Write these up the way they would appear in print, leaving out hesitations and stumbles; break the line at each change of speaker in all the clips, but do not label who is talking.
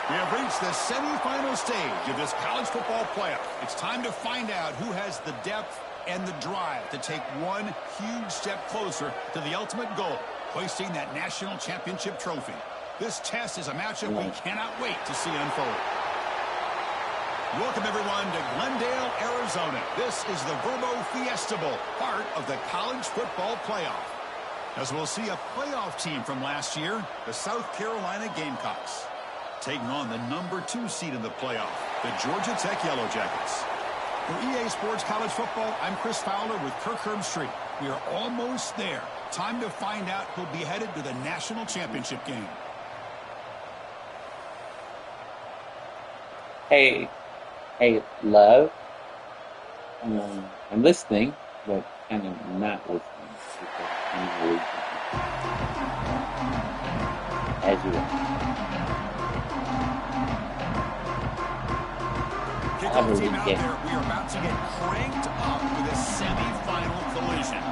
We have reached the semifinal stage of this college football playoff. It's time to find out who has the depth and the drive to take one huge step closer to the ultimate goal, hoisting that national championship trophy. This test is a matchup we cannot wait to see unfold. Welcome, everyone, to Glendale, Arizona. This is the Verbo Fiesta Bowl, part of the college football playoff. As we'll see a playoff team from last year, the South Carolina Gamecocks, taking on the number 2 seed in the playoff, the Georgia Tech Yellow Jackets. For EA Sports College Football, I'm Chris Fowler with Kirk Herbstreit. We are almost there. Time to find out who'll be headed to the national championship game.
Hey, love. I'm listening, but kind of not listening. I'm as you are.
Kickoff team out there. We are about to get cranked up with a semi-final collision.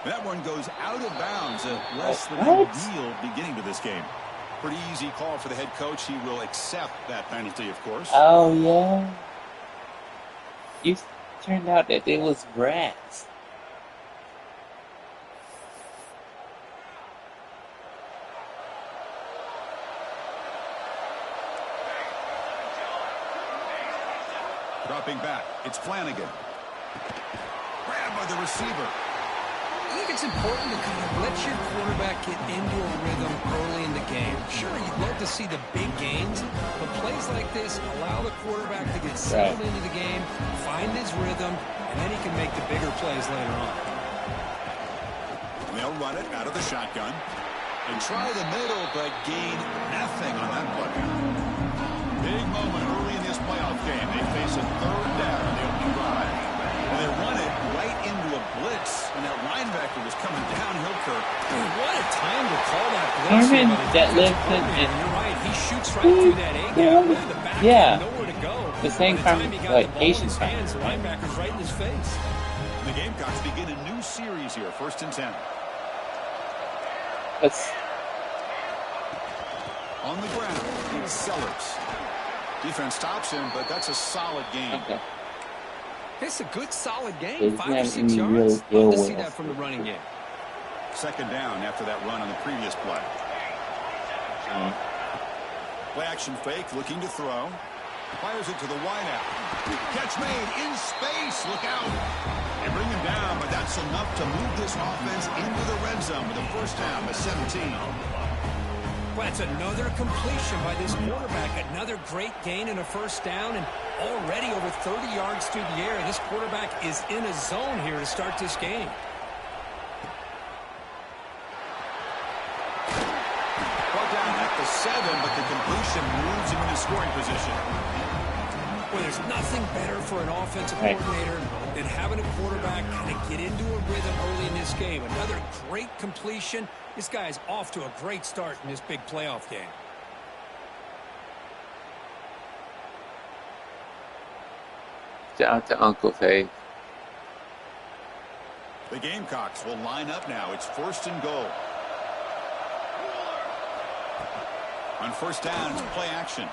That one goes out of bounds. A less than ideal beginning to this game. Pretty easy call for the head coach. He will accept that penalty, of course.
Oh, yeah. You turned out that it was grass.
Dropping back. It's Flanagan. Grabbed by the receiver.
I think it's important to kind of let your quarterback get into a rhythm early in the game. Sure, you'd love to see the big gains, but plays like this allow the quarterback to get settled into the game, find his rhythm, and then he can make the bigger plays later on.
And they'll run it out of the shotgun. And try the middle, but gain nothing on that play. Big moment early in this playoff game. They face a third down on the opening drive. And they run it right into a blitz, and that linebacker was coming downhill, Kirk.
What a time to call that blitz. You're right, he shoots right through that A-gap. The back nowhere to go.
The same time, like Asian time.
The linebacker's right in his face.
The Gamecocks begin a new series here, 1st and 10. On the ground, it's Sellers. Defense stops him, but that's a solid game.
Okay.
It's a good, solid game. 5 or 6 yards. Love to see that from the running game.
2nd down after that run on the previous play. Play action fake, looking to throw. Fires it to the wideout. Catch made in space. Look out. They bring him down, but that's enough to move this offense into the red zone with a 1st down to 17.
Well, that's another completion by this quarterback. Another great gain and a 1st down, and already over 30 yards through the air. This quarterback is in a zone here to start this game.
Brought down at the 7, but the completion moves him into scoring position.
Well, there's nothing better for an offensive coordinator than having a quarterback kind of get into a rhythm early in this game. Another great completion. This guy is off to a great start in this big playoff game.
Shout out to Uncle Faye.
The Gamecocks will line up now. It's 1st and goal. On 1st down, it's play action.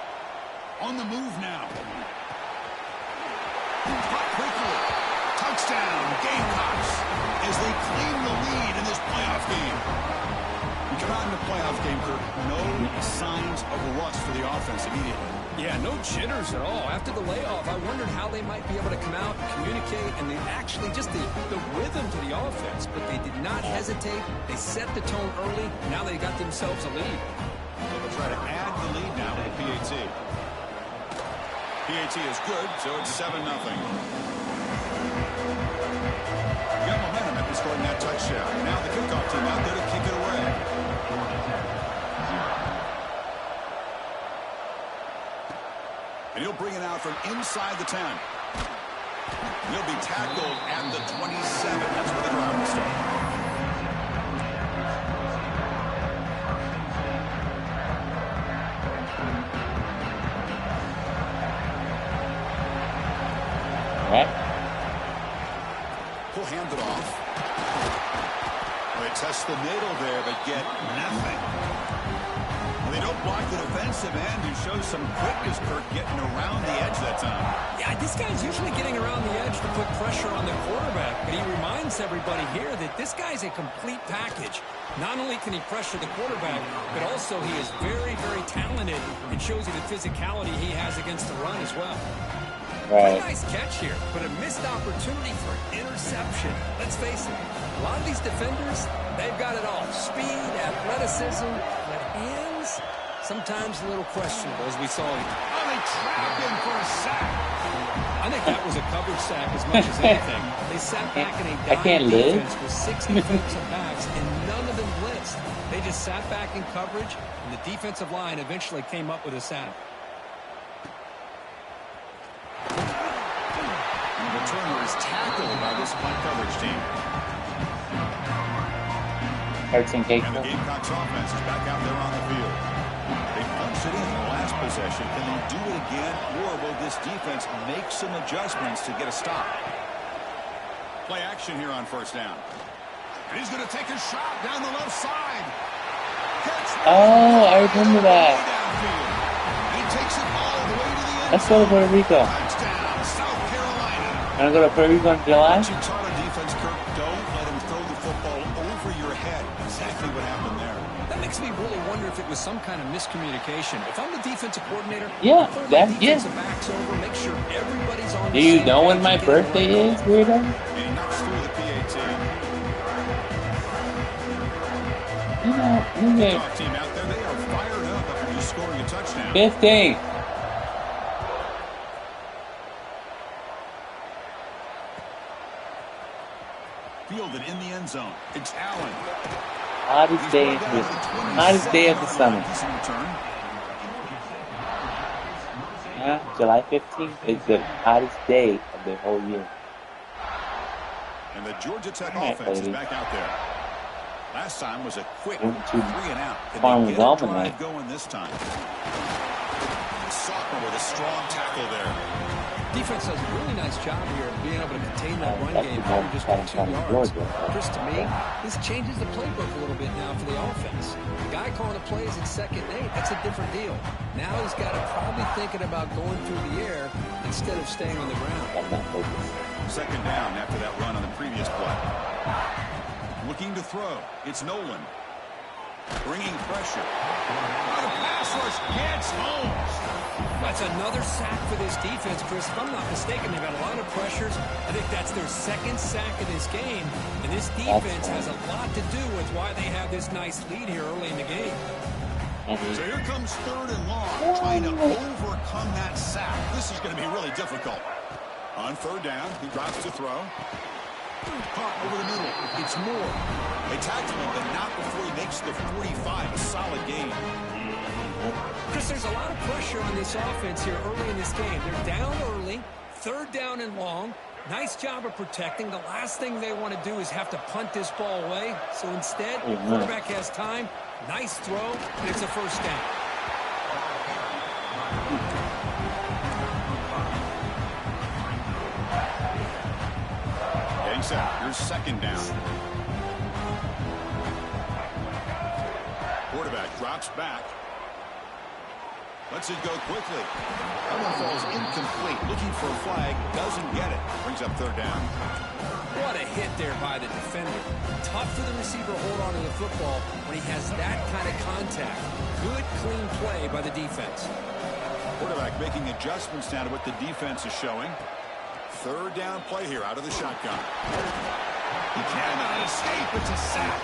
On the move now. Caught quickly. Touchdown, Gamecocks, as they claim the lead in this playoff game. We come out in the playoff game, Kirk. No signs of rust for the offense immediately.
Yeah, no jitters at all. After the layoff, I wondered how they might be able to come out and communicate, and they actually just the rhythm to the offense. But they did not hesitate. They set the tone early. Now they got themselves a lead.
They'll try to add the lead now to the PAT. PAT is good, so it's 7-0. Got momentum after scoring that touchdown. Now the kickoff team out there to kick it away. And he'll bring it out from inside the 10. He'll be tackled at the 27. That's where the drive will start. He'll hand it off. They They test the middle there, but get nothing. Well, they don't block the defensive end, who shows some quickness, Kirk, getting around the edge that time.
Yeah, this guy's usually getting around the edge to put pressure on the quarterback, but he reminds everybody here that this guy's a complete package. Not only can he pressure the quarterback, but also he is very, very talented and shows you the physicality he has against the run as well.
Right.
Nice catch here, but a missed opportunity for interception. Let's face it, a lot of these defenders, they've got it all. Speed, athleticism, but hands, sometimes a little questionable, as we saw here.
Oh, they trapped him for a sack.
I think that was a coverage sack as much as anything. They sat back in a dime defense with 6 defensive backs, and none of them blitzed. They just sat back in coverage, and the defensive line eventually came up with a sack.
The returner is tackled by this punt coverage team.
Hurts and
And the Gamecocks offense is back out there on the field. They punched it in the last possession. Can they do it again, or will this defense make some adjustments to get a stop? Play action here on first down. And he's going to take a shot down the left side.
Oh, I remember that.
He takes it all the way to the end.
Let's go to Puerto Rico.
Touchdown, South Carolina.
Want to go to Puerto Rico in July?
You taught a defense, Kirk, don't let him throw the football over your head. Exactly what happened there.
That makes me really wonder if it was some kind of miscommunication. If I'm the defensive coordinator,
Yeah,
I'll pull my
that- yeah.
defensive backs over, make sure everybody's on
Do
the
you
same
know when
page
my
and get it
birthday
right.
is, weirdo?
And he knocks through the PAT.
You know,
The talk team out there, they are fired up after just scoring a touchdown.
15.
Fielded in the end zone. It's Allen.
Hottest day of the summer.
Decent return.
Yeah, July 15th is the hottest day of the whole year.
And the Georgia Tech
All right,
offense is
lady.
back out there. Last time was a quick 3
Went to
and out. Can
Farm
they get a
Development
drive
Night.
going this time? The sophomore with a strong tackle there.
Defense does a really nice job here of being able to contain that run
That's
game
the
for just
most
2 yards.
Georgia.
Chris, to me, this changes the playbook a little bit now for the offense. The guy calling the plays at 2nd and 8, that's a different deal. Now he's got to probably thinking about going through the air instead of staying on the ground.
I'm not focused.
Second down after that run on the previous play. Looking to throw. It's Nolan. Bringing pressure. Oh, the pass rush gets Holmes.
That's another sack for this defense, Chris. If I'm not mistaken, they've got a lot of pressures. I think that's their 2nd sack of this game. And this defense has a lot to do with why they have this nice lead here early in the game.
So here comes 3rd and long, trying to overcome that sack. This is going to be really difficult. On 3rd down, he drops to throw. Caught over the middle. It's Moore. They tackle him, but not before he makes the 45. A solid gain.
Chris, there's a lot of pressure on this offense here early in this game. They're down early, 3rd down and long. Nice job of protecting. The last thing they want to do is have to punt this ball away. So instead, the quarterback has time. Nice throw, and it's a 1st down.
Getting set. Here's 2nd down. Quarterback drops back. Lets it go quickly. That one falls incomplete. Looking for a flag. Doesn't get it. Brings up 3rd down.
What a hit there by the defender. Tough for the receiver to hold on to the football when he has that kind of contact. Good, clean play by the defense.
Quarterback making adjustments now to what the defense is showing. 3rd down play here out of the shotgun. He cannot escape. It's a sack.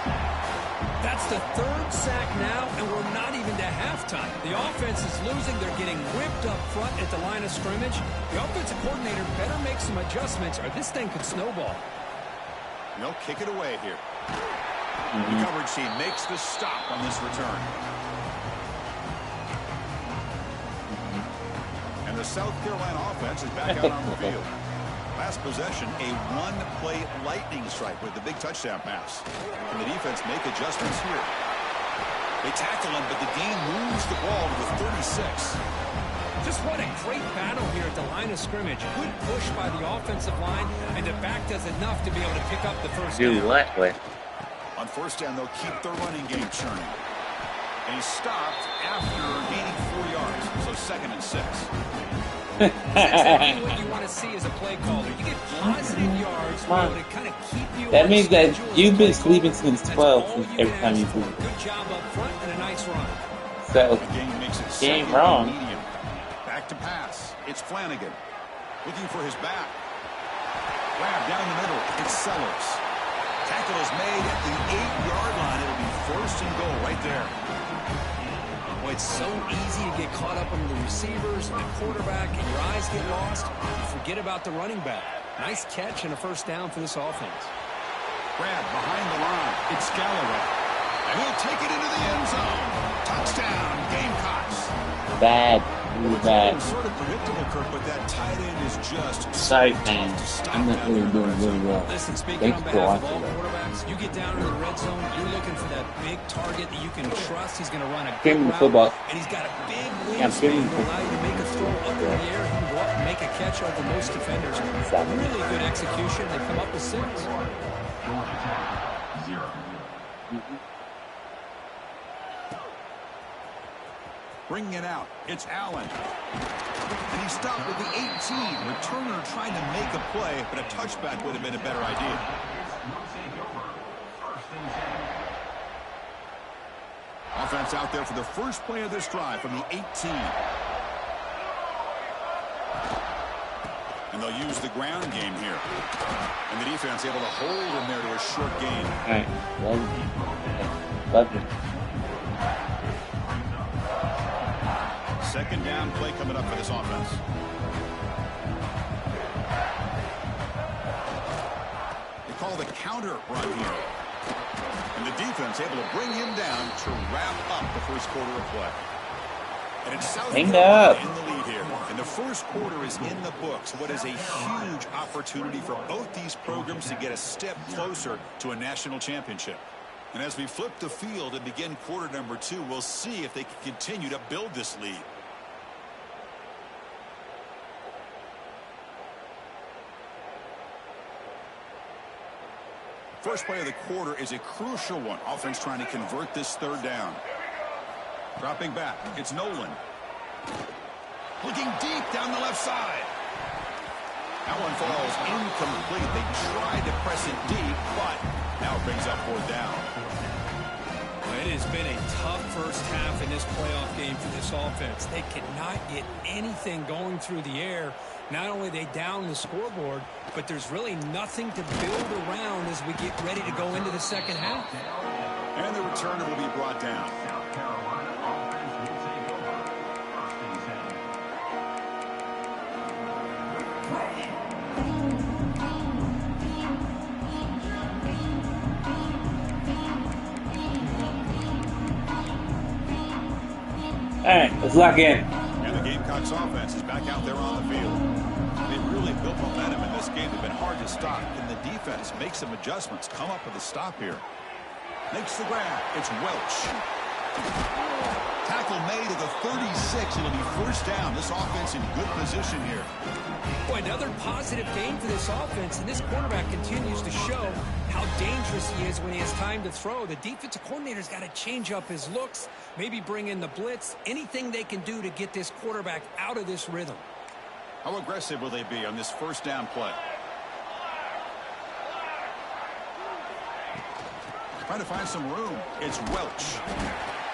That's the 3rd sack now, and we're not even to halftime. The offense is losing. They're getting whipped up front at the line of scrimmage. The offensive coordinator better make some adjustments, or this thing could snowball.
They'll kick it away here. The coverage team makes the stop on this return. And the South Carolina offense is back out on the field. Last possession, a 1-play lightning strike with the big touchdown pass. And the defense make adjustments here. They tackle him, but the game moves the ball to the 36.
Just what a great battle here at the line of scrimmage. Good push by the offensive line, and the back does enough to be able to pick up the 1st
Do
down.
what with?
On first down, they'll keep their running game churning. And he stopped after gaining 4 yards, so 2nd and 6.
That's exactly what you want to see as a play caller. You get positive yards to kind of keep you.
That means that you've been sleeping since 12 every time you sleep.
Good job up front and a nice run.
So, game wrong.
Medium. Back to pass. It's Flanagan. Looking for his back. Grab down the middle. It's Sellers. Tackle is made at the 8-yard line. It'll be 1st and goal right there.
Well, it's so easy to get caught up on the receivers and the quarterback, and your eyes get lost. You forget about the running back. Nice catch and a 1st down for this offense.
Grab behind the line. It's Galloway. And he'll take it into the end zone. Touchdown, Gamecocks.
Bad. Really bad.
Sort of predictable, Kirk, but that tight end is just
sorry, man. I'm not really doing really well.
Listen, speaking on
Thanks for
behalf of all
watching.
quarterbacks, you get down to the red zone, you're looking for that big target that you can trust. He's going to run a good route,
football.
and he's got a big
Yeah,
wingspan to allow you to make a throw up in the air. He can go up and make a catch over most defenders. Really good execution. They come up with 6.
Bringing it out. It's Allen. And he stopped with the 18. Returner trying to make a play, but a touchback would have been a better idea. Offense out there for the first play of this drive from the 18. And they'll use the ground game here. And the defense able to hold him there to a short gain.
All right. Love it.
2nd down play coming up for this offense. They call the counter run here. And the defense able to bring him down to wrap up the first quarter of play. And it's South Carolina in the lead here. And the first quarter is in the books. What is a huge opportunity for both these programs to get a step closer to a national championship. And as we flip the field and begin quarter number 2, we'll see if they can continue to build this lead. First play of the quarter is a crucial one. Offense trying to convert this 3rd down. Dropping back. It's Nolan. Looking deep down the left side. That one falls incomplete. They tried to press it deep, but now it brings up 4th down.
It has been a tough first half in this playoff game for this offense. They cannot get anything going through the air. Not only are they down the scoreboard, but there's really nothing to build around as we get ready to go into the second half.
And the returner will be brought down.
All right, let's lock in.
And the Gamecocks offense is back out there on the field. They've really built momentum in this game. They've been hard to stop. And the defense makes some adjustments. Come up with a stop here. Makes the grab. It's Welch. Tackle made at the 36. It'll be 1st down. This offense in good position here.
Boy, another positive game for this offense, and this quarterback continues to show how dangerous he is when he has time to throw. The defensive coordinator's got to change up his looks, maybe bring in the blitz, anything they can do to get this quarterback out of this rhythm.
How aggressive will they be on this 1st down play? Trying to find some room. It's Welch.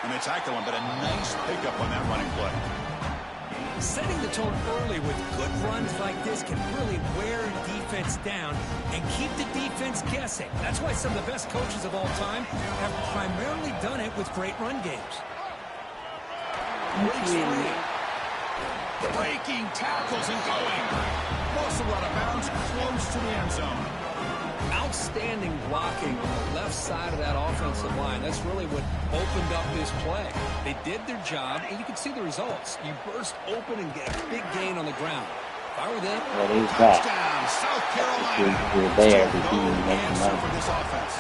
And they tackle him, but a nice pickup on that running play.
Setting the tone early with good runs like this can really wear a defense down and keep the defense guessing. That's why some of the best coaches of all time have primarily done it with great run games.
Breaking tackles and going. Most out of bounds, close to the end zone.
Outstanding blocking on the left side of that offensive line. That's really what opened up this play. They did their job, and you can see the results. You burst open and get a big gain on the ground. If I were them,
touchdown, South Carolina.
We're there to do
no answer for this offense.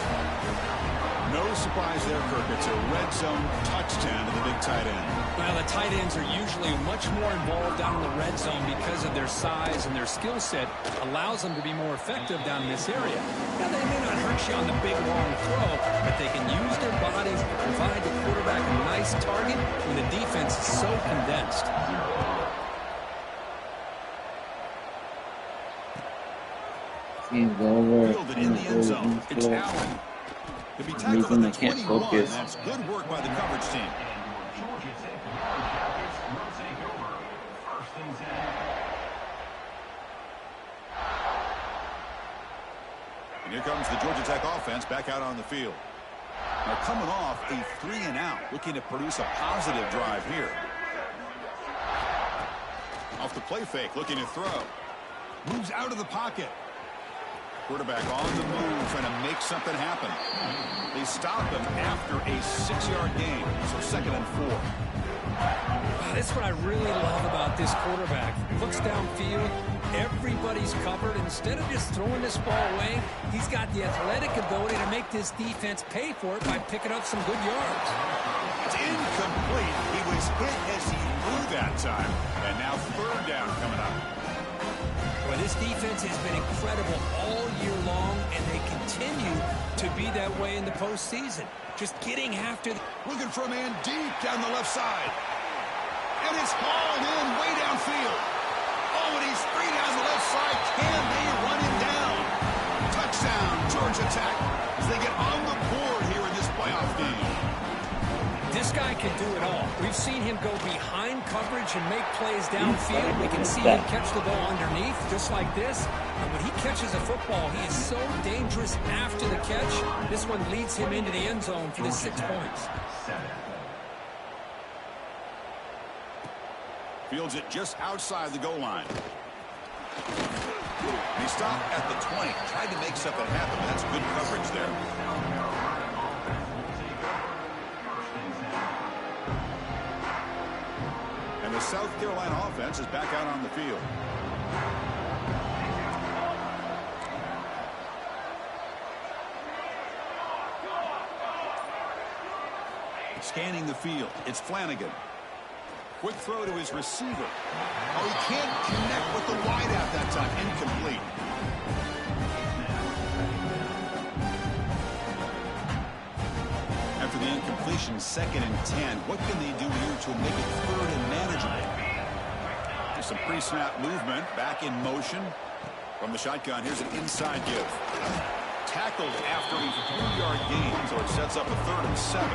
No No surprise there, Kirk. It's a red zone touchdown to the big tight end.
Well, the tight ends are usually much more involved down in the red zone because of their size and their skill set allows them to be more effective down in this area. Now, they may not hurt you on the big, long throw, but they can use their bodies to provide the quarterback a nice target when the defense is so condensed.
Fielded in the end zone. It's Allen. To be tackled at the 21. That's good work by the coverage team. And here comes the Georgia Tech offense back out on the field. Now coming off a 3-and-out, looking to produce a positive drive here. Off the play fake, looking to throw. Moves out of the pocket. Quarterback on the move, trying to make something happen. They stop him after a 6-yard gain, so 2nd and 4.
Wow, that's what I really love about this quarterback. Looks downfield, everybody's covered. Instead of just throwing this ball away, he's got the athletic ability to make this defense pay for it by picking up some good yards.
It's incomplete. He was hit as he moved that time, and now 3rd down coming up.
Well, this defense has been incredible all year long, and they continue to be that way in the postseason. Just getting after
looking for a man deep down the left side. And it's hauled in way downfield. Oh, and he's free down the left side. Can they run him down? Touchdown, Georgia Tech, as they get on the board here in this playoff game.
This guy can do it all. We've seen him go behind coverage and make plays downfield. We can see him catch the ball underneath, just like this. And when he catches a football, he is so dangerous after the catch. This one leads him into the end zone for the 6 points.
Fields it just outside the goal line. He stopped at the 20. Tried to make something happen. That's good coverage there. And the South Carolina offense is back out on the field. Scanning the field. It's Flanagan. Quick throw to his receiver. Oh, he can't connect with the wideout that time. Incomplete. After the incompletion, 2nd and 10. What can they do here to make it 3rd and manageable? There's some pre-snap movement. Back in motion. From the shotgun, here's an inside give. Tackled after a 3-yard gain, so it sets up a 3rd and 7.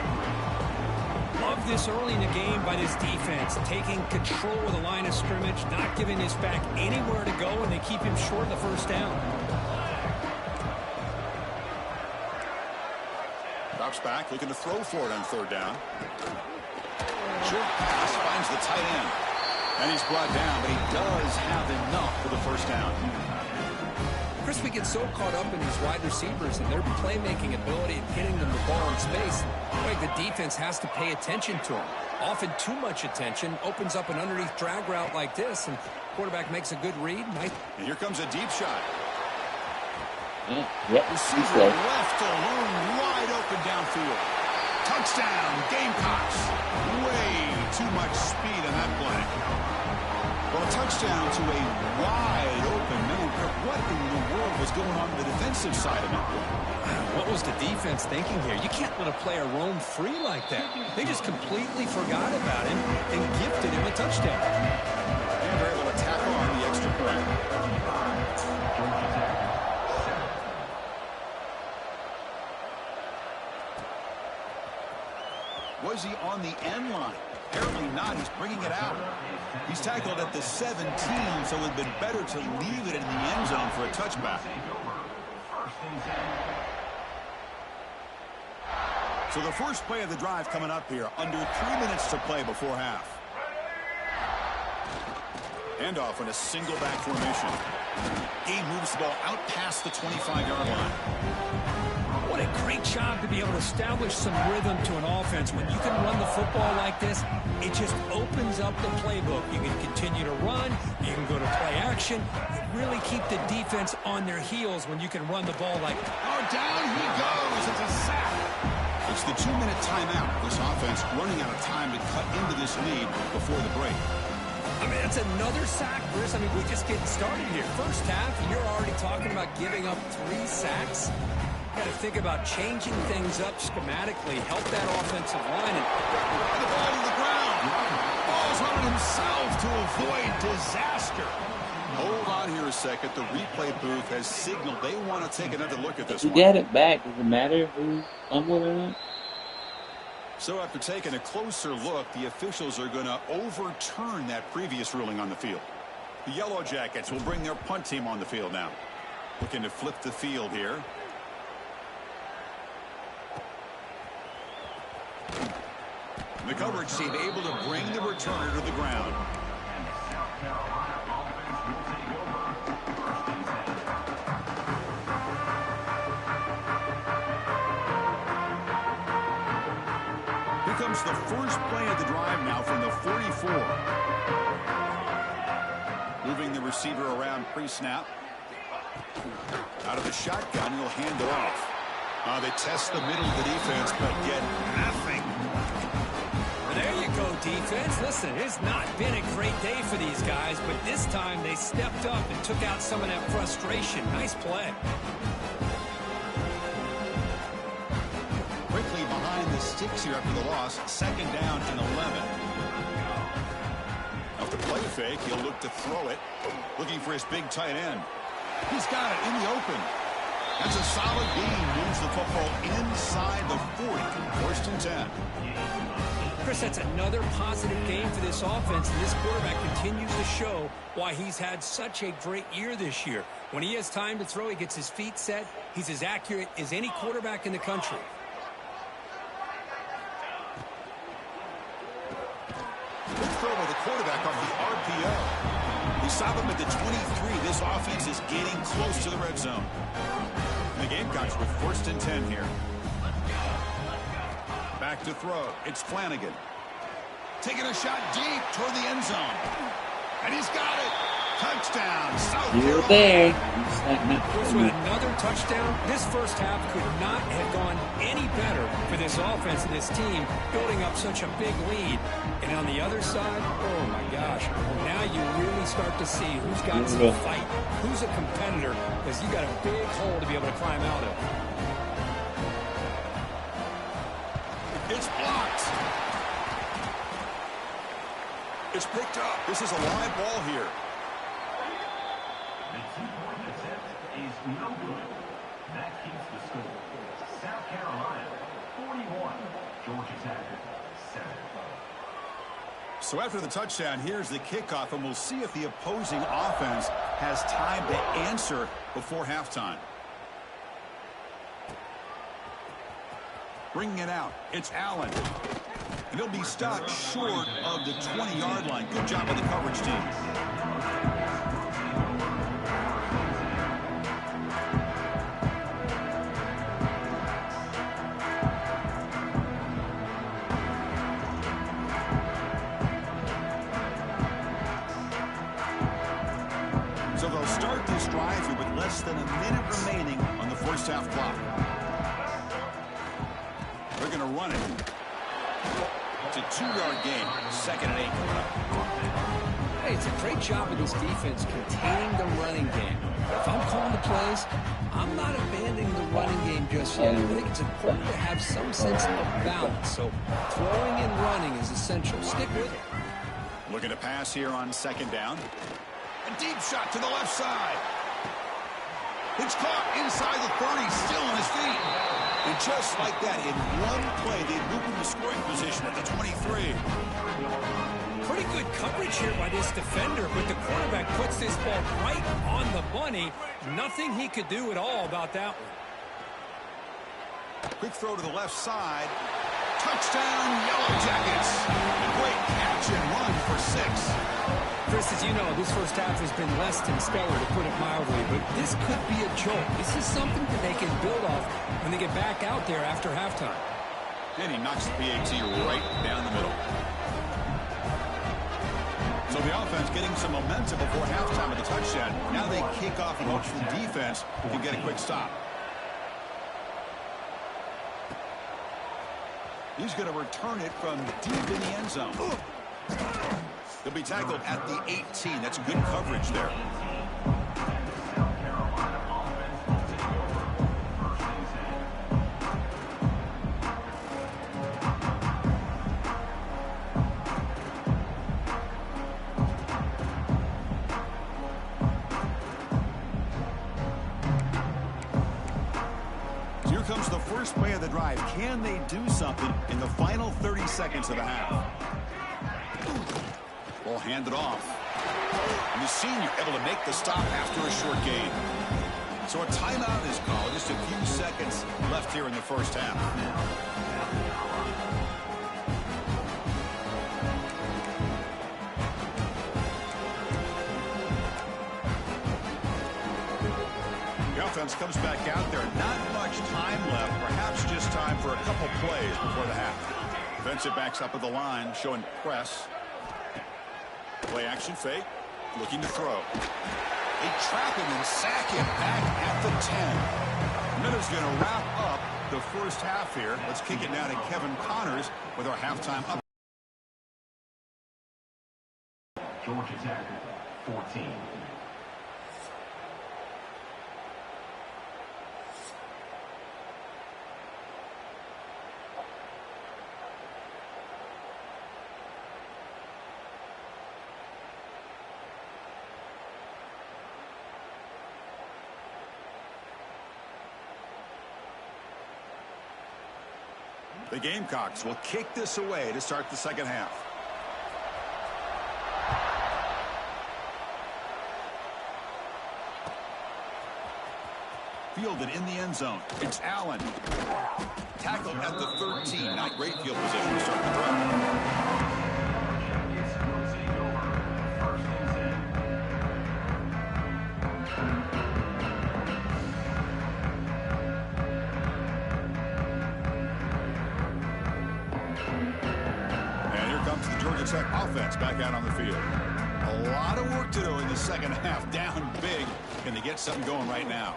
Love this early in the game by this defense, taking control of the line of scrimmage, not giving this back anywhere to go, and they keep him short of the 1st down.
Drops back, looking to throw for it on 3rd down. Short pass finds the tight end. And he's brought down, but he does have enough for the 1st down.
Chris, we get so caught up in these wide receivers and their playmaking ability and getting them the ball in space. Like the defense has to pay attention to them. Often too much attention opens up an underneath drag route like this, and quarterback makes a good read. Nice.
And here comes a deep shot.
Yep.
Receiver left alone, wide open downfield. Touchdown, Gamecocks. Way too much speed in that play. Well, a touchdown to a wide open man. What in the world was going on the defensive side of it?
What was the defense thinking here? You can't let a player roam free like that. They just completely forgot about him and gifted him a touchdown.
And they're able to tackle on the extra point. Was he on the end line? Apparently not. He's bringing it out. He's tackled at the 17, so it would have been better to leave it in the end zone for a touchback. So the first play of the drive coming up here. Under 3 minutes to play before half. Handoff in a single back formation. Gabe moves the ball out past the 25-yard line.
What a great job to be able to establish some rhythm to an offense. When you can run the football like this, it just opens up the playbook. You can continue to run. You can go to play action. You really keep the defense on their heels when you can run the ball like that.
Oh, down he goes. It's a sack. The It's the 2-minute timeout. This offense running out of time to cut into this lead before the break.
I mean, that's another sack, Chris. I mean, we're just getting started here. First half, you're already talking about giving up 3 sacks. Got to think about changing things up schematically, help that offensive line. And
the ball to the ground. Falls on it himself to avoid disaster. Hold on here a second. The replay booth has signaled they want to take another look at this one.
You got it back. Does it matter who fumbled or not?
So after taking a closer look, the officials are going to overturn that previous ruling on the field. The Yellow Jackets will bring their punt team on the field now. Looking to flip the field here. The coverage team able to bring the returner to the ground. Here comes the first play of the drive now from the 44. Moving the receiver around pre-snap. Out of the shotgun, he'll hand it off. They test the middle of the defense, but get nothing.
There you go, defense. Listen, it's not been a great day for these guys, but this time they stepped up and took out some of that frustration. Nice play.
Quickly behind the sticks here after the loss. 2nd down and 11. After play fake, he'll look to throw it. Looking for his big tight end. He's got it in the open. That's a solid gain. Moves the football inside the 40. 1st and 10.
Chris, that's another positive game for this offense, and this quarterback continues to show why he's had such a great year this year. When he has time to throw, he gets his feet set. He's as accurate as any quarterback in the country.
Good throw by the quarterback off the RPO. We saw them at the 23. This offense is getting close to the red zone. And the Gamecocks with 1st and 10 here. Back to throw. It's Flanagan. Taking a shot deep toward the end zone. And he's got it. Touchdown, South Carolina.
You're there.
With another touchdown, this first half could not have gone any better for this offense and this team, building up such a big lead. And on the other side, oh my gosh, well, now you really start to see who's got some fight, who's a competitor, because you got a big hole to be able to climb out of.
It's blocked. It's picked up. This is a live ball here.
The 2-point attempt is no good. That keeps the score. South Carolina 41, Georgia Tech 7.
So after the touchdown, here's the kickoff, and we'll see if the opposing offense has time to answer before halftime. Bringing it out, it's Allen. And he'll be stopped short of the 20-yard line. Good job by the coverage team. So they'll start this drive here with less than a minute remaining on the first half clock. They're going to run it. It's a 2-yard gain. 2nd and 8 coming up.
Hey, it's a great job of this defense containing the running game. If I'm calling the plays, I'm not abandoning the running game just yet. I think it's important to have some sense of balance. So throwing and running is essential. Stick with it.
Looking to pass here on 2nd down. A deep shot to the left side. It's caught inside the 30, still on his feet. And just like that, in one play, they moved into scoring position at the 23.
Pretty good coverage here by this defender, but the quarterback puts this ball right on the money. Nothing he could do at all about that one.
Quick throw to the left side. Touchdown, Yellow Jackets. A great catch and run for 6.
Chris, as you know, this first half has been less than stellar, to put it mildly, but this could be a jolt. This is something that they can build off when they get back out there after halftime.
And he knocks the PAT right down the middle. So the offense getting some momentum before halftime with the touchdown. Now they kick off and hope the defense can get a quick stop. He's going to return it from deep in the end zone. He'll be tackled at the 18. That's good coverage there. Here comes the first play of the drive. Can they do something in the final 30 seconds of the half? Ball handed off. And the senior able to make the stop after a short gain. So a timeout is called. Just a few seconds left here in the first half. The offense comes back out there. Not much time left. Perhaps just time for a couple plays before the half. Defensive backs up at the line, showing press. Play action fake. Looking to throw. They trap him and sack him back at the 10. Minuta's going to wrap up the first half here. Let's kick it now to Kevin Connors with our halftime up.
Georgia Tech, 14.
The Gamecocks will kick this away to start the second half. Fielded in the end zone. It's Allen. Tackled at the 13. Not great field position to start the drive. Tech offense back out on the field. A lot of work to do in the second half. Down big. Can they get something going right now?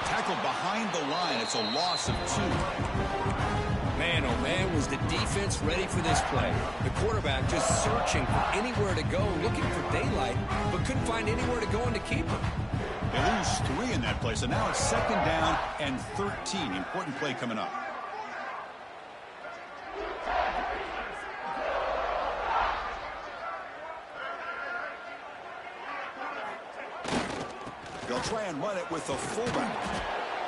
Tackled behind the line. It's a loss of 2.
Man, oh man, was the defense ready for this play. The quarterback just searching for anywhere to go, looking for daylight, but couldn't find anywhere to go in to keep him.
They lose 3 in that play, so now it's second down and 13. Important play coming up. They'll try and run it with the fullback.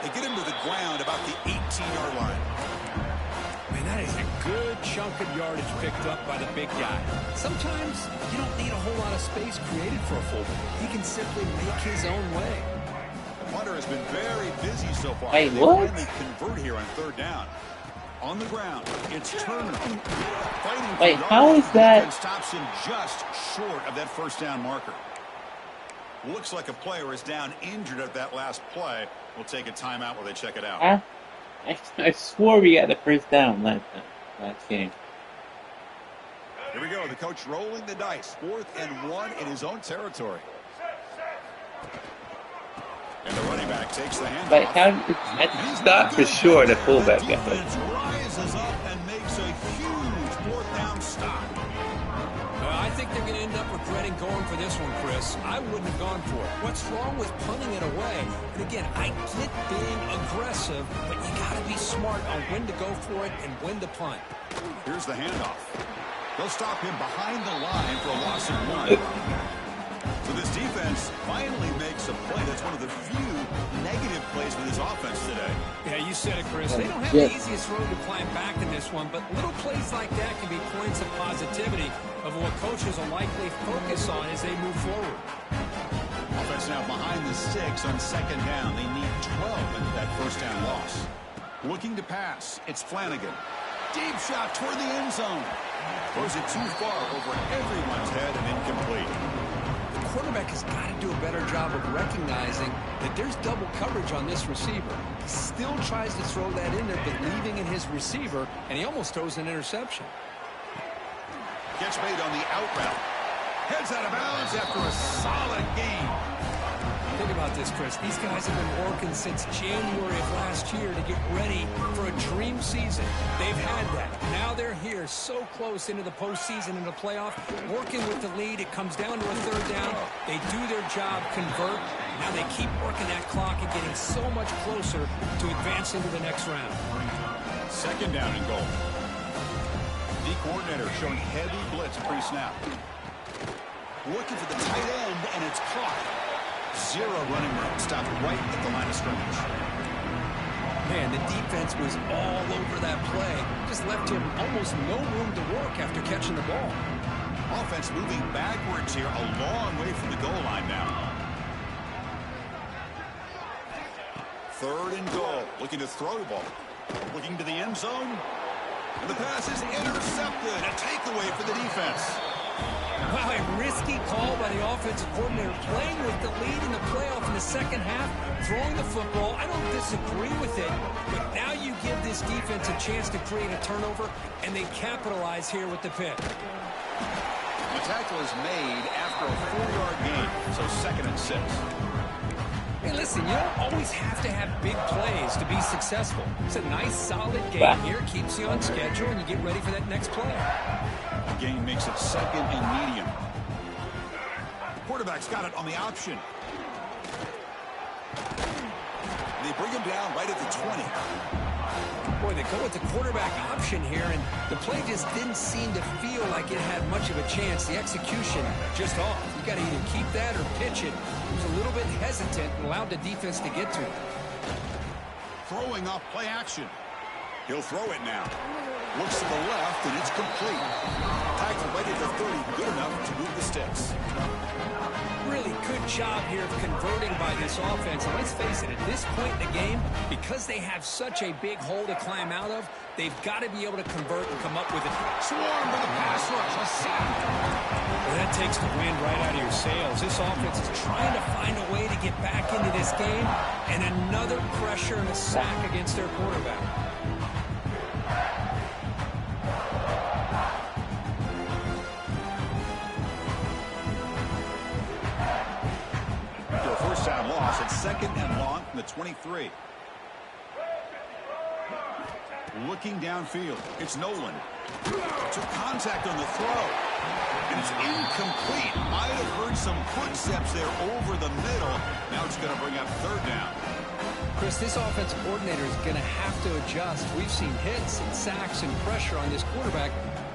They get him to the ground about the 18-yard line.
Man, that is a good chunk of yardage picked up by the big guy. Sometimes you don't need a whole lot of space created for a fullback. He can simply make his own way.
Hunter has been very busy so far.
Wait,
they
what?
finally convert here on third down. On the ground, it's Turner. Fighting
Wait,
for
how
yards,
is that?
and stops him just short of that first down marker. Looks like a player is down injured at that last play. We'll take a timeout while they check it out.
I swore we got the first down last game.
Here we go. The coach rolling the dice. 4th and 1 in his own territory. And the running back takes the handoff.
But I thought for sure the fullback got it.
Defense rises up and makes a huge 4th down stop.
I think they're going to end up regretting going for this one, Chris. I wouldn't have gone for it. What's wrong with punting it away? And again, I get being aggressive, but you got to be smart on when to go for it and when to punt.
Here's the handoff. They'll stop him behind the line for a loss of 1. So this defense finally makes a play. That's one of the few negative plays with his offense today.
Yeah, you said it, Chris. They don't have the easiest road to climb back in this one, but little plays like that can be points of positivity of what coaches will likely focus on as they move forward.
Offense now behind the 6 on second down. They need 12 into that first down loss. Looking to pass. It's Flanagan. Deep shot toward the end zone. Throws it too far over everyone's head and incomplete.
The quarterback has got to do a better job of recognizing that there's double coverage on this receiver. He still tries to throw that in there, believing in his receiver, and he almost throws an interception.
Catch made on the out route. Heads out of bounds after a solid game.
Think about about this, Chris. These guys have been working since January of last year to get ready for a dream season. They've had that. Now they're here so close into the postseason and the playoff, working with the lead. It comes down to a third down. They do their job, convert. Now they keep working that clock and getting so much closer to advancing to the next round.
Second down and goal. D coordinator showing heavy blitz pre-snap. Looking for the tight end, and it's caught. Zero running room. Stopped right at the line of scrimmage.
Man, the defense was all over that play. Just left him almost no room to work after catching the ball.
Offense moving backwards here, a long way from the goal line now. Third and goal. Looking to throw the ball. Looking to the end zone. And the pass is intercepted. A takeaway for the defense.
Wow, a risky call by the offensive coordinator, playing with the lead in the playoff in the second half, throwing the football. I don't disagree with it, but now you give this defense a chance to create a turnover, and they capitalize here with the pick.
The tackle is made after a 4-yard gain, so second and 6.
Hey, listen, you don't always have to have big plays to be successful. It's a nice, solid game here. Keeps you on schedule, and you get ready for that next play.
The game makes it second and medium. Quarterback's got it on the option. They bring him down right at the 20.
Boy, they go with the quarterback option here, and the play just didn't seem to feel like it had much of a chance. The execution just off. You got to either keep that or pitch it. He was a little bit hesitant and allowed the defense to get to it.
Throwing off play action. He'll throw it now. Looks to the left, and it's complete. Tackle right at the 30, good enough to move the sticks.
Really good job here of converting by this offense. And let's face it, at this point in the game, because they have such a big hole to climb out of, they've got to be able to convert and come up with it.
Swarm for the pass rush. A sack.
Well, that takes the wind right out of your sails. This offense is trying to find a way to get back into this game, and another pressure and a sack against their quarterback.
First down loss at second and long from the 23. Looking downfield. It's Nolan. Took contact on the throw. And it's incomplete. Might have heard some footsteps there over the middle. Now it's going to bring up third down.
Chris, this offensive coordinator is going to have to adjust. We've seen hits and sacks and pressure on this quarterback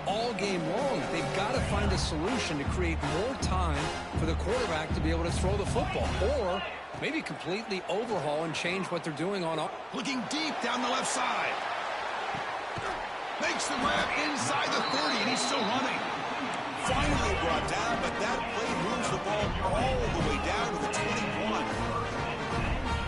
all game long. They've got to find a solution to create more time for the quarterback to be able to throw the football, or maybe completely overhaul and change what they're doing on.
Looking deep down the left side. Makes the grab inside the 30, and he's still running. Finally brought down, but that play moves the ball all the way down to the 21.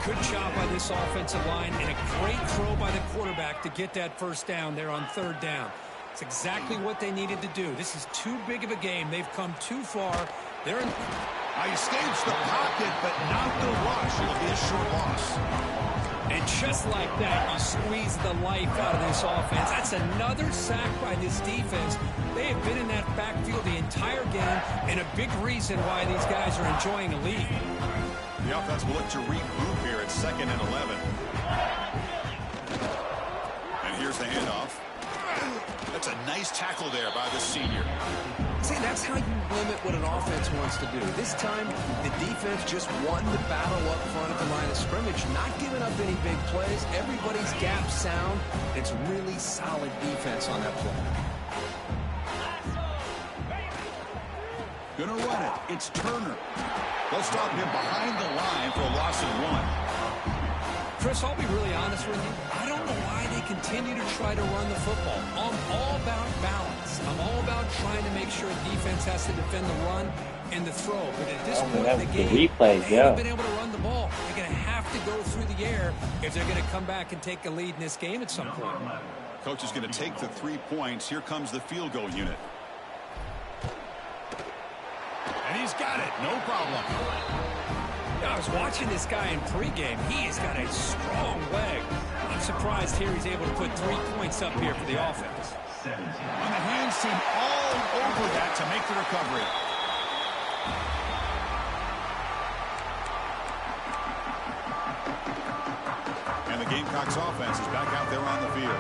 Good job by this offensive line, and a great throw by the quarterback to get that first down there on third down. It's exactly what they needed to do. This is too big of a game. They've come too far. They're in.
He escapes the pocket, but not the rush. It'll be a short loss.
And just like that, you squeeze the life out of this offense. That's another sack by this defense. They have been in that backfield the entire game, and a big reason why these guys are enjoying a lead.
The offense will look to regroup here at second and 11. And here's the handoff. That's a nice tackle there by the senior.
See, that's how you limit what an offense wants to do. This time, the defense just won the battle up front at the line of scrimmage, not giving up any big plays. Everybody's gap sound. It's really solid defense on that play.
Gonna run it. It's Turner. They'll stop him behind the line for a loss of 1.
Chris, I'll be really honest with you. I don't know why they continue to try to run the football. I'm all about balance. I'm all about trying to make sure defense has to defend the run and the throw. But at this point in the game, they haven't been able to run the ball. They're going to have to go through the air if they're going to come back and take a lead in this game at some point.
Coach is going to take the 3 points. Here comes the field goal unit. And he's got it. No problem.
I was watching this guy in pregame. He has got a strong leg. I'm surprised here he's able to put 3 points up here for the offense.
And the hands seem all over that to make the recovery. Gamecocks offense is back out there on the field.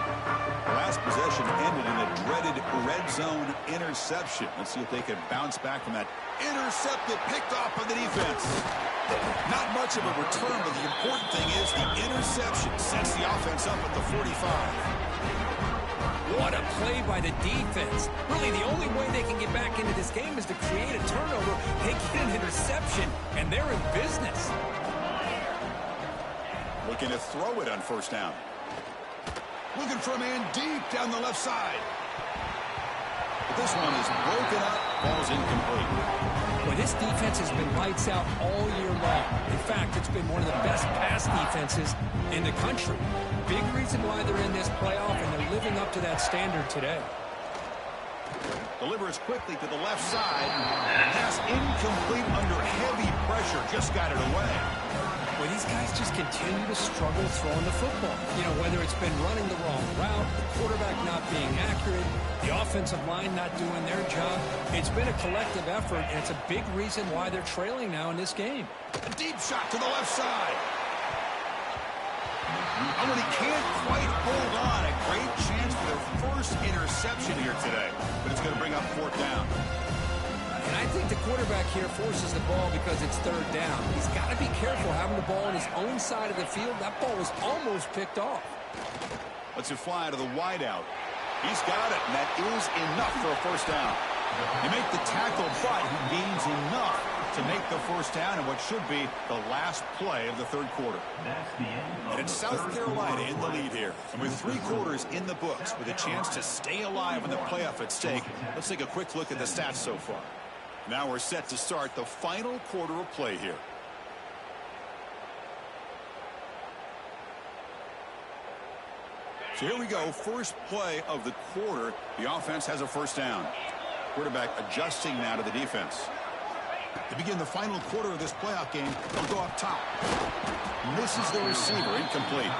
The last possession ended in a dreaded red zone interception. Let's see if they can bounce back from that. Intercepted, picked off by the defense. Not much of a return, but the important thing is the interception sets the offense up at the 45.
What a play by the defense. Really, the only way they can get back into this game is to create a turnover. They get an interception, and they're in business.
Looking to throw it on first down. Looking for a man deep down the left side. But this one is broken up. Ball's incomplete.
Well, this defense has been lights out all year long. In fact, it's been one of the best pass defenses in the country. Big reason why they're in this playoff, and they're living up to that standard today.
Delivers quickly to the left side. Pass incomplete under heavy pressure. Just got it away.
Well, these guys just continue to struggle throwing the football. You know, whether it's been running the wrong route, the quarterback not being accurate, the offensive line not doing their job. It's been a collective effort, and it's a big reason why they're trailing now in this game.
A deep shot to the left side. Oh, and he can't quite hold on. A great chance for their first interception here today. But it's going to bring up fourth down.
And I think the quarterback here forces the ball because it's third down. He's got to be careful having the ball on his own side of the field. That ball was almost picked off.
Lets it fly to the wideout. He's got it, and that is enough for a first down. They make the tackle, but he gains enough to make the first down in what should be the last play of the third quarter. And it's South Carolina in the lead here. And with 3 quarters in the books, with a chance to stay alive in the playoff at stake, let's take a quick look at the stats so far. Now we're set to start the final quarter of play here. So here we go. First play of the quarter. The offense has a first down. Quarterback adjusting now to the defense. To begin the final quarter of this playoff game, they'll go up top. Misses the receiver, incomplete.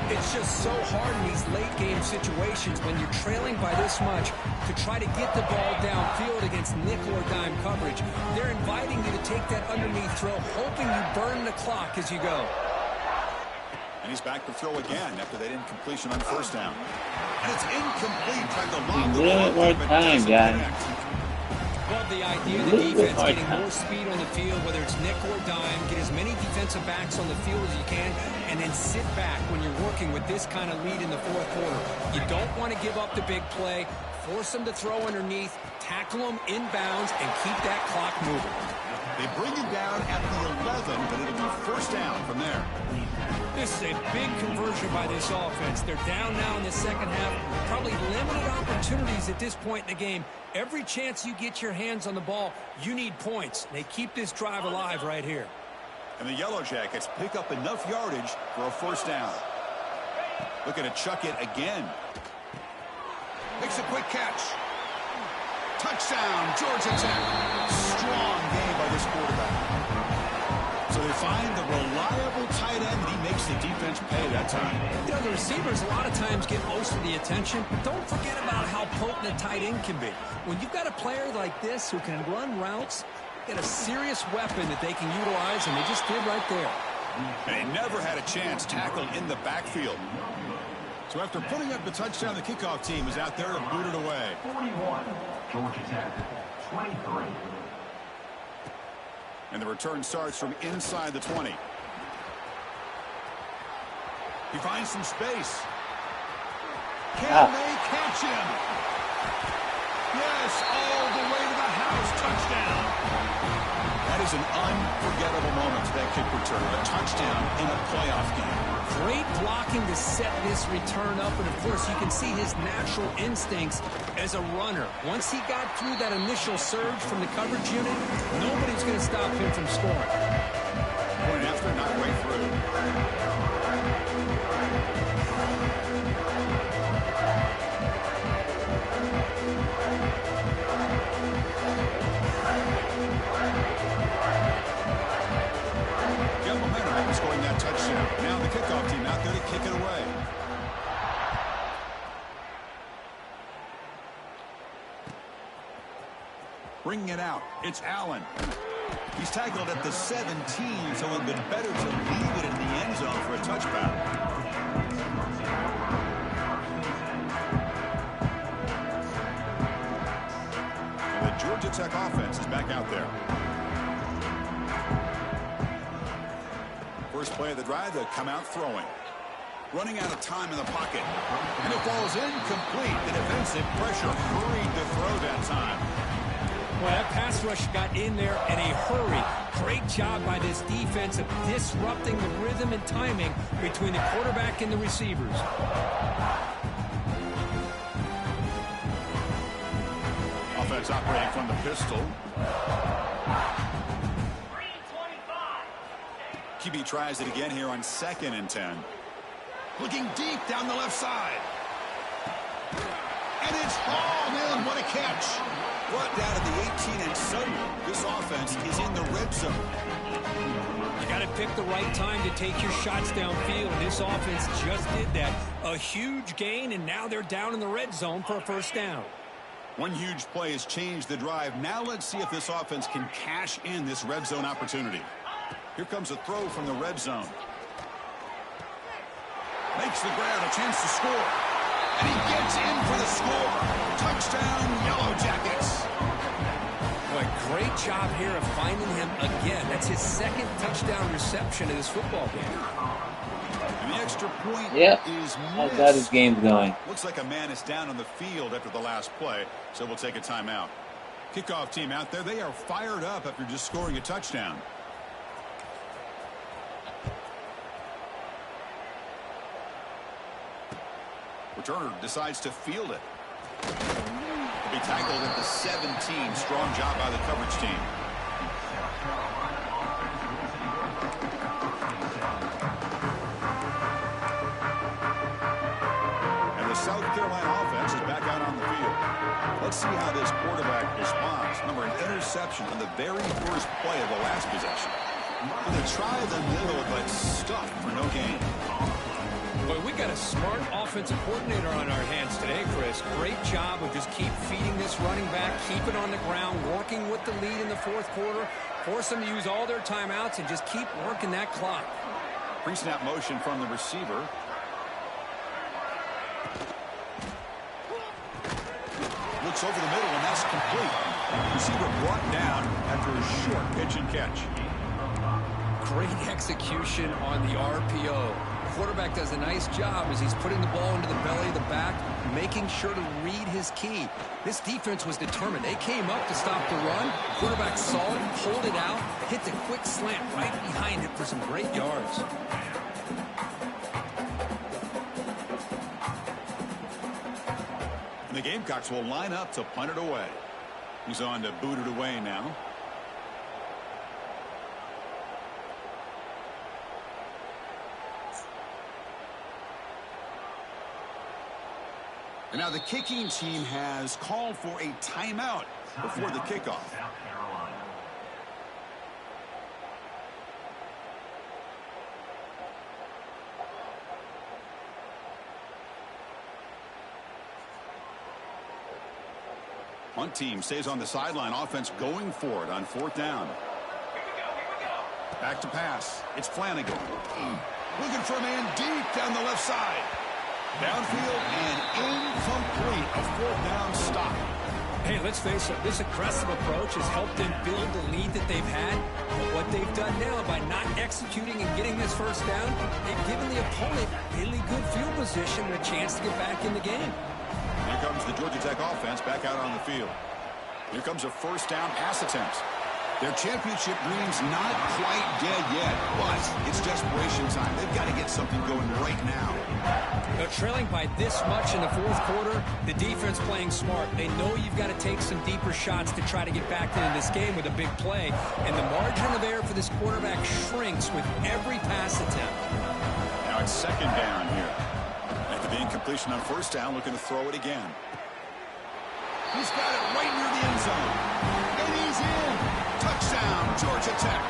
It's just so hard in these late game situations when you're trailing by this much to try to get the ball downfield against nickel or dime coverage. They're inviting you to take that underneath throw, hoping you burn the clock as you go.
And he's back to throw again after that incompletion on first down. And it's incomplete. Tried to lob the ball,
more time, guys.
Love the idea of the defense getting more speed on the field, whether it's nickel or dime. Get as many defensive backs on the field as you can, and then sit back when you're working with this kind of lead in the fourth quarter. You don't want to give up the big play. Force them to throw underneath, tackle them inbounds, and keep that clock moving.
They bring it down at the 11, but it'll be first down from there.
This is a big conversion by this offense. They're down now in the second half. Probably limited opportunities at this point in the game. Every chance you get your hands on the ball, you need points. They keep this drive alive right here.
And the Yellow Jackets pick up enough yardage for a first down. Looking to chuck it again. Makes a quick catch. Touchdown, Georgia Tech. Strong game by this quarterback. So they find the reliable tight end, and he makes the defense pay that time.
You know, the receivers a lot of times get most of the attention, but don't forget about how potent a tight end can be. When you've got a player like this who can run routes, get a serious weapon that they can utilize, and they just did right there.
And he never had a chance tackled in the backfield. So after putting up the touchdown, the kickoff team is out there to boot it away.
41, Georgia Tech, 23.
And the return starts from inside the 20. He finds some space. Can they catch him? Yes, all the way to the house. Touchdown. That is an unforgettable moment to that kick return. A touchdown in a playoff game.
Great blocking to set this return up, and of course you can see his natural instincts as a runner. Once he got through that initial surge from the coverage unit, nobody's going to stop him from scoring.
Point after, not way through. Got momentum scoring that touchdown. Now the kickoff team out there to kick it away. Bringing it out, it's Allen. He's tackled at the 17, so it would have been better to leave it in the end zone for a touchdown. Georgia Tech offense is back out there. First play of the drive, they'll come out throwing. Running out of time in the pocket. And it falls incomplete. The defensive pressure hurried to throw that time.
Well, that pass rush got in there in a hurry. Great job by this defense of disrupting the rhythm and timing between the quarterback and the receivers.
Offense operating from the pistol. QB tries it again here on 2nd and 10. Looking deep down the left side. And it's hauled in. What a catch. Brought down to the 18, and suddenly this offense is in the red zone.
You got to pick the right time to take your shots downfield. This offense just did that. A huge gain, and now they're down in the red zone for a first down.
One huge play has changed the drive. Now let's see if this offense can cash in this red zone opportunity. Here comes a throw from the red zone. Makes the grab, a chance to score. And he gets in for the score. Touchdown, Yellow Jackets.
Boy, great job here of finding him again. That's his 2nd touchdown reception in this football game.
And the extra point is
How's that his game's going?
Looks like a man is down on the field after the last play, so we'll take a timeout. Kickoff team out there, they are fired up after just scoring a touchdown. Returner decides to field it. He'll be tackled at the 17. Strong job by the coverage team. And the South Carolina offense is back out on the field. Let's see how this quarterback responds. Remember, an interception on the very first play of the last possession. Going to try the middle, but stuck for no gain.
Boy, we got a smart offensive coordinator on our hands today, Chris. Great job of just keep feeding this running back, keep it on the ground, working with the lead in the 4th quarter, force them to use all their timeouts, and just keep working that clock.
Pre-snap motion from the receiver. Looks over the middle, and that's complete. Receiver brought down after a short pitch and catch.
Great execution on the RPO. Quarterback does a nice job as he's putting the ball into the belly of the back, making sure to read his key. This defense was determined. They came up to stop the run. Quarterback saw it, pulled it out, hit the quick slant right behind it for some great yards.
And the Gamecocks will line up to punt it away. He's on to boot it away now. And now the kicking team has called for a timeout before the kickoff.
South Carolina.
Punt team stays on the sideline. Offense going for it on 4th down. Back to pass. It's Flanagan. Looking for a man deep down the left side. Downfield and incomplete. A 4th down stop.
Hey, let's face it, this aggressive approach has helped them build the lead that they've had. But what they've done now by not executing and getting this first down, they've given the opponent really good field position and a chance to get back in the game.
Here comes the Georgia Tech offense back out on the field. Here comes a first down pass attempt. Their championship dream's not quite dead yet, but it's desperation time. They've got to get something going right now.
They're trailing by this much in the 4th quarter. The defense playing smart. They know you've got to take some deeper shots to try to get back into this game with a big play. And the margin of error for this quarterback shrinks with every pass attempt.
Now it's 2nd down here. After the incompletion on 1st down, looking to throw it again. He's got it right near the end zone. And he's in. Touchdown, Georgia Tech.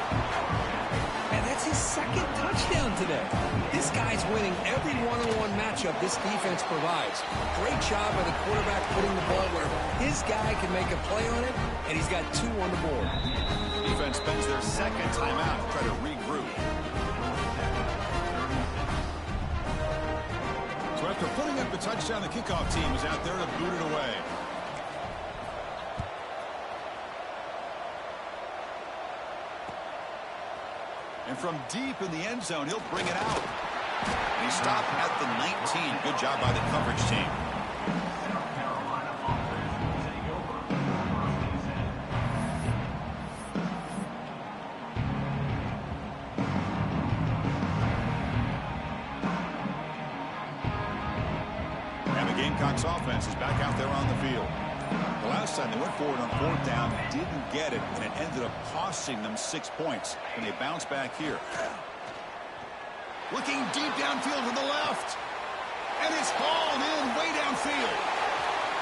And that's his 2nd touchdown today. This guy's winning every one-on-one matchup this defense provides. Great job by the quarterback putting the ball where his guy can make a play on it, and he's got 2 on the board.
Defense spends their 2nd timeout to try to regroup. So after putting up the touchdown, the kickoff team is out there to boot it away. And from deep in the end zone, he'll bring it out. And he stopped at the 19. Good job by the coverage team.
South Carolina offense will take over. First and 10.
And the Gamecocks offense is back out there on the field. The last time they went forward on 4th down, didn't get it, and it ended up costing them 6 points. And they bounce back here. Looking deep downfield to the left. And it's hauled in way downfield.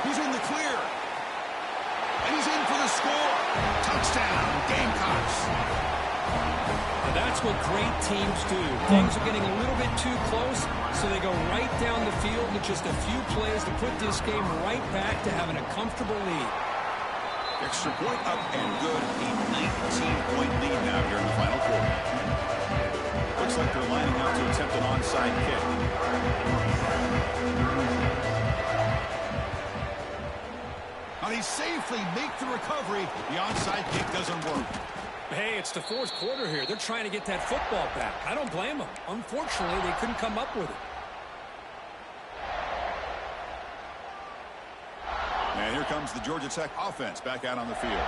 He's in the clear. And he's in for the score. Touchdown, Gamecocks.
Now that's what great teams do. Things are getting a little bit too close, so they go right down the field with just a few plays to put this game right back to having a comfortable lead.
Extra point up and good. A 19-point lead now here in the final quarter. Looks like they're lining up to attempt an onside kick. Now they safely make the recovery. The onside kick doesn't work.
Hey, it's the 4th quarter here. They're trying to get that football back. I don't blame them. Unfortunately, they couldn't come up with it.
And here comes the Georgia Tech offense back out on the field.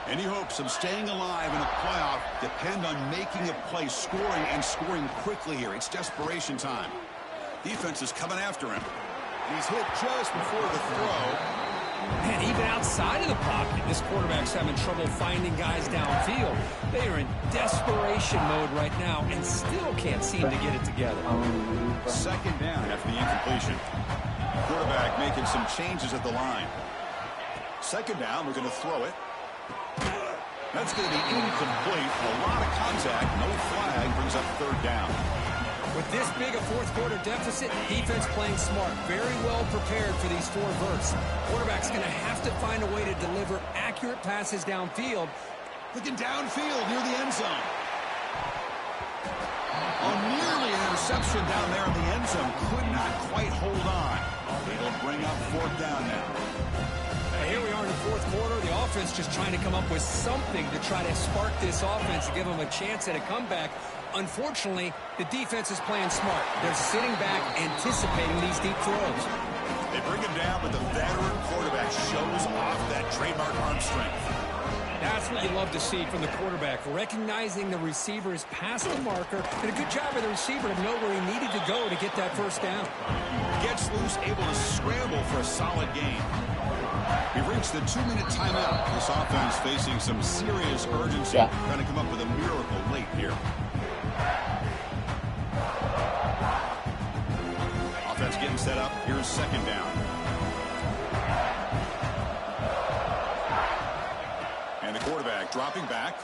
Any hopes of staying alive in a playoff depend on making a play, scoring, and scoring quickly here. It's desperation time. Defense is coming after him. He's hit just before the throw.
Man, even outside of the pocket, this quarterback's having trouble finding guys downfield. They are in desperation mode right now and still can't seem to get it together.
2nd down after the incompletion. Quarterback making some changes at the line. 2nd down, we're going to throw it. That's going to be incomplete. A lot of contact, no flag, brings up 3rd down.
With this big a 4th quarter deficit, defense playing smart, very well prepared for these 4 verts. Quarterback's going to have to find a way to deliver accurate passes downfield.
Looking downfield near the end zone. Oh, nearly an interception down there in the end zone. Could not quite hold on. It'll bring up 4th down now.
Here we are in the 4th quarter. The offense just trying to come up with something to try to spark this offense and give them a chance at a comeback. Unfortunately, the defense is playing smart. They're sitting back, anticipating these deep throws.
They bring him down, but the veteran quarterback shows off that trademark arm strength.
That's what you love to see from the quarterback, recognizing the receiver is past the marker, and a good job of the receiver to know where he needed to go to get that 1st down.
Gets loose, able to scramble for a solid gain. We've reached the 2-minute timeout. This offense facing some serious urgency, trying to come up with a miracle late here. Offense getting set up. Here's 2nd down. And the quarterback dropping back.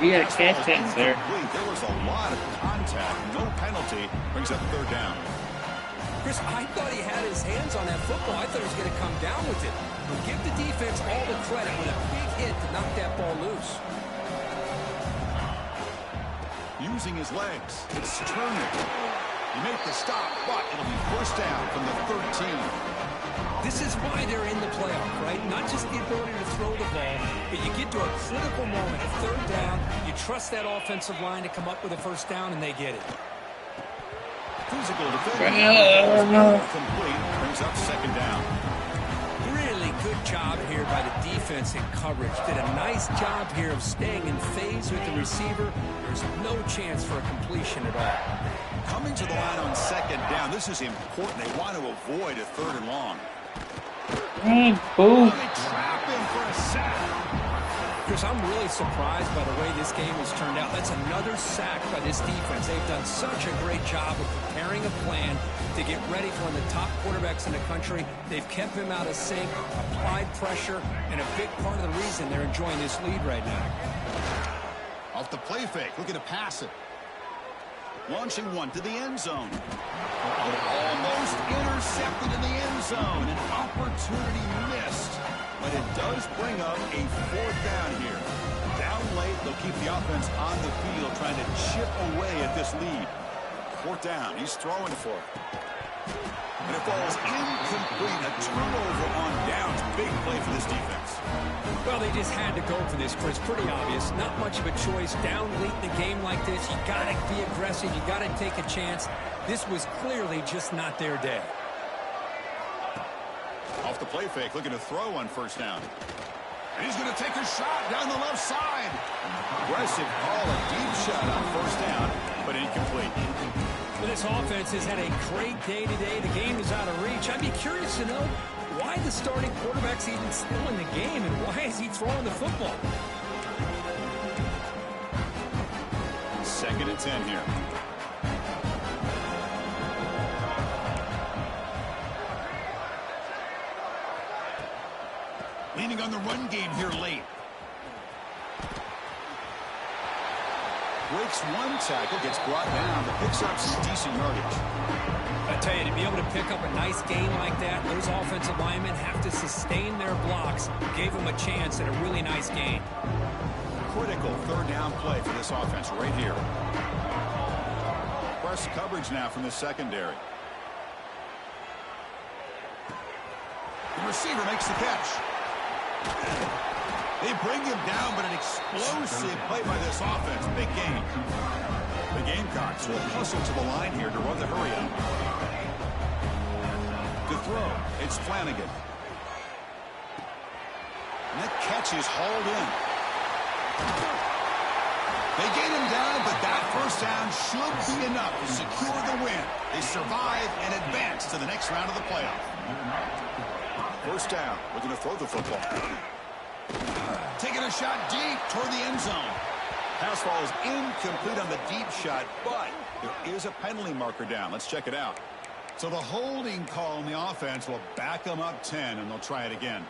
You got to catch that, sir.
There was a lot of contact. No penalty. Brings up 3rd down.
Chris, I thought he had his hands on that football. I thought he was going to come down with it. But give the defense all the credit with a big hit to knock that ball loose.
Using his legs. It's turning. He made the stop, but it'll be 1st down from the 13.
This is why they're in the playoff, right? Not just the ability to throw the ball, but you get to a critical moment, a 3rd down. You trust that offensive line to come up with a 1st down, and they get it.
Physical defense. Complete. Brings up 2nd down.
Really good job here by the defense in coverage. Did a nice job here of staying in phase with the receiver. There's no chance for a completion at all.
Coming to the line on 2nd down. This is important. They want to avoid a 3rd and long.
Boom.
They trap him for a sack.
Chris, I'm really surprised by the way this game has turned out. That's another sack by this defense. They've done such a great job of preparing a plan to get ready for one of the top quarterbacks in the country. They've kept him out of sync, applied pressure, and a big part of the reason they're enjoying this lead right now.
Off the play fake, looking to pass it. Launching one to the end zone. Almost intercepted in the end zone. An opportunity missed. But it does bring up a 4th down here. Down late, they'll keep the offense on the field trying to chip away at this lead. 4th down, he's throwing for it. And it falls incomplete. A turnover on downs. Big play for this defense.
Well, they just had to go for this, Chris. Pretty obvious. Not much of a choice. Down late in the game like this, you got to be aggressive. You got to take a chance. This was clearly just not their day.
Off the play fake, looking to throw on first down. And he's going to take a shot down the left side. Aggressive call, a deep shot on first down, but incomplete.
Well, this offense has had a great day today. The game is out of reach. I'd be curious to know why the starting quarterback's even still in the game, and why is he throwing the football?
2nd and 10 here. Leaning on the run game here late. Breaks one tackle, gets brought down, but picks up some decent yardage.
I tell you, to be able to pick up a nice gain like that, those offensive linemen have to sustain their blocks. Gave them a chance at a really nice gain.
Critical 3rd down play for this offense right here. Press coverage now from the secondary. The receiver makes the catch. They bring him down, but an explosive play by this offense. Big gain. The Gamecocks will hustle to the line here to run the hurry up. To throw, it's Flanagan. And that catch is hauled in. They get him down, but that first down should be enough to secure the win. They survive and advance to the next round of the playoff. First down, looking to throw the football. Taking a shot deep toward the end zone. Pass ball is incomplete on the deep shot, but there is a penalty marker down. Let's check it out. So the holding call on the offense will back them up 10, and they'll try it again.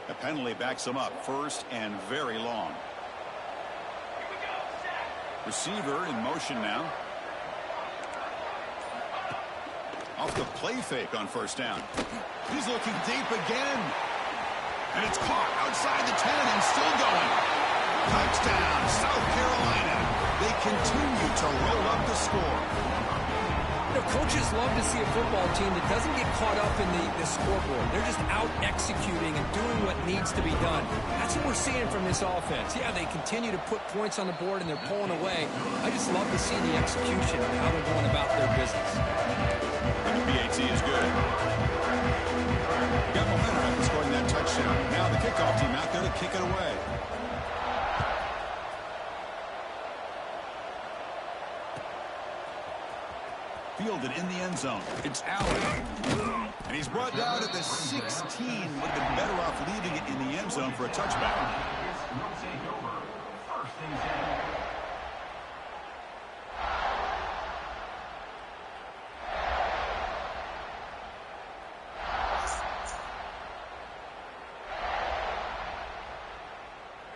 The penalty backs them up 1st and very long. Receiver in motion now. Off the play fake on first down. He's looking deep again. And it's caught outside the 10 and still going. Touchdown, South Carolina. They continue to roll up the score.
You know, coaches love to see a football team that doesn't get caught up in the scoreboard. They're just out executing and doing what needs to be done. That's what we're seeing from this offense. Yeah, they continue to put points on the board and they're pulling away. I just love to see the execution and how they're going about their business.
And the PAT is good. Got momentum after scoring that touchdown. Now the kickoff team out there to kick it away. Fielded in the end zone. It's Allen. And he's brought down at the 16. Would have been better off leaving it in the end zone for a touchback.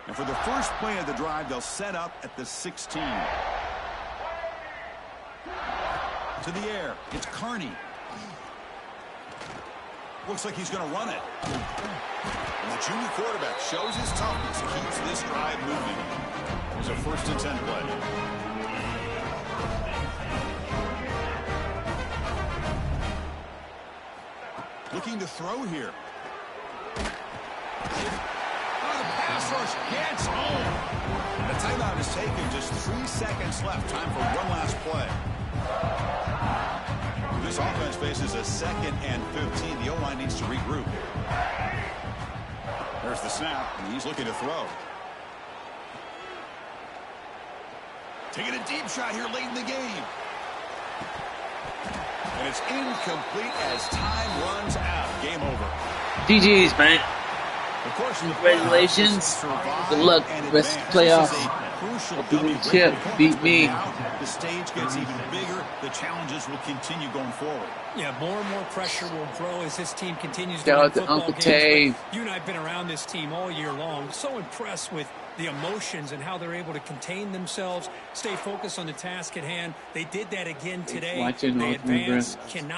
And for the first play of the drive, they'll set up at the 16. To the air, it's Carney. Looks like he's going to run it. And the junior quarterback shows his toughness, keeps this drive moving. There's a 1st and 10 play. Looking to throw here. Pass rush gets home. The timeout is taken. Just 3 seconds left. Time for one last play. This offense faces a 2nd and 15. The O-line needs to regroup. There's the snap, and he's looking to throw. Taking a deep shot here late in the game. And it's incomplete as time runs out. Game over.
GG's, man. Congratulations. Good luck. Rest of the playoffs. Hope you win the chip. Beat me.
The stage gets even bigger. The challenges will continue going forward.
Yeah, more and more pressure will grow as this team continues to
Shout
win
out to
football
Uncle
games.
Tay.
You and I have been around this team all year long. So impressed with the emotions and how they're able to contain themselves, stay focused on the task at hand. They did that again today.
Watching
they
North River.
advance, cannot